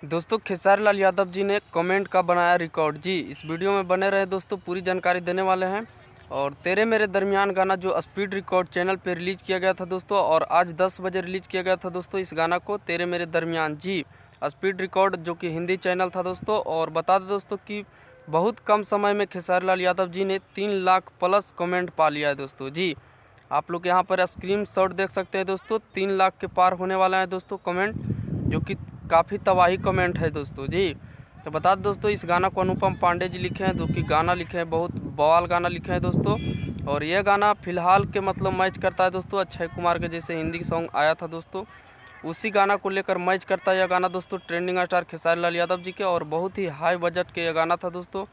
दोस्तों खेसारी लाल यादव जी ने कमेंट का बनाया रिकॉर्ड जी। इस वीडियो में बने रहे दोस्तों, पूरी जानकारी देने वाले हैं। और तेरे मेरे दरमियान गाना जो स्पीड रिकॉर्ड चैनल पे रिलीज़ किया गया था दोस्तों, और आज 10 बजे रिलीज़ किया गया था दोस्तों इस गाना को, तेरे मेरे दरमियान जी स्पीड रिकॉर्ड, जो कि हिंदी चैनल था दोस्तों। और बता दें दोस्तों कि बहुत कम समय में खेसारी लाल यादव जी ने 3 लाख प्लस कमेंट पा लिया है दोस्तों जी। आप लोग यहाँ पर स्क्रीन शॉट देख सकते हैं दोस्तों, 3 लाख के पार होने वाला है दोस्तों कमेंट, जो कि काफ़ी तबाही कमेंट है दोस्तों जी। तो बता दें दोस्तों, इस गाना को अनुपम पांडे जी लिखे हैं, जो कि गाना लिखे हैं, बहुत बवाल गाना लिखे हैं दोस्तों। और यह गाना फिलहाल के मतलब मैच करता है दोस्तों अक्षय कुमार के जैसे हिंदी सॉन्ग आया था दोस्तों, उसी गाना को लेकर मैच करता है यह गाना दोस्तों ट्रेंडिंग स्टार खेसारी लाल यादव जी के। और बहुत ही हाई बजट के यह गाना था दोस्तों।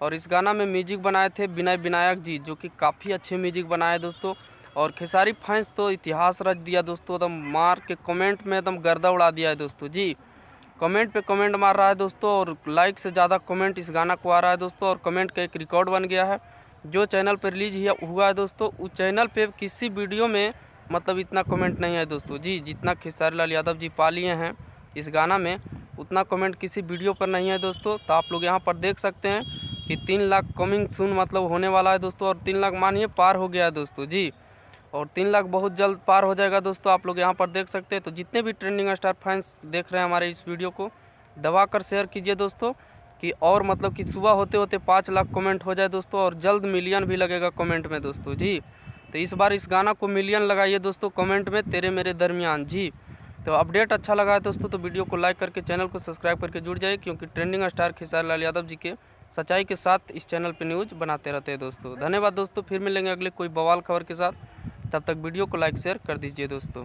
और इस गाना में म्यूजिक बनाए थे विनय विनायक जी, जो कि काफ़ी अच्छे म्यूजिक बनाए दोस्तों। और खेसारी फैंस तो इतिहास रच दिया दोस्तों, एकदम मार के कमेंट में एकदम गर्दा उड़ा दिया है दोस्तों जी। कमेंट पे कमेंट मार रहा है दोस्तों, और लाइक से ज़्यादा कमेंट इस गाना को आ रहा है दोस्तों। और कमेंट का एक रिकॉर्ड बन गया है, जो चैनल पर रिलीज हुआ है दोस्तों, उस चैनल पे किसी वीडियो में मतलब इतना कमेंट नहीं है दोस्तों जी। जितना खेसारी लाल यादव जी पा लिए हैं इस गाना में, उतना कमेंट किसी वीडियो पर नहीं है दोस्तों। तो आप लोग यहाँ पर देख सकते हैं कि 3 लाख कमिंग सून मतलब होने वाला है दोस्तों। और 3 लाख मानिए पार हो गया है दोस्तों जी। और 3 लाख बहुत जल्द पार हो जाएगा दोस्तों, आप लोग यहाँ पर देख सकते हैं। तो जितने भी ट्रेंडिंग स्टार फैंस देख रहे हैं हमारे इस वीडियो को, दबा कर शेयर कीजिए दोस्तों, कि और मतलब कि सुबह होते होते 5 लाख कमेंट हो जाए दोस्तों, और जल्द मिलियन भी लगेगा कमेंट में दोस्तों जी। तो इस बार इस गाना को मिलियन लगाइए दोस्तों कमेंट में, तेरे मेरे दरमियान जी। तो अपडेट अच्छा लगा है दोस्तों, तो वीडियो को लाइक करके चैनल को सब्सक्राइब करके जुड़ जाइए, क्योंकि ट्रेंडिंग स्टार खेसारी लाल यादव जी के सच्चाई के साथ इस चैनल पर न्यूज़ बनाते रहते हैं दोस्तों। धन्यवाद दोस्तों, फिर मिलेंगे अगले कोई बवाल खबर के साथ। तब तक वीडियो को लाइक शेयर कर दीजिए दोस्तों।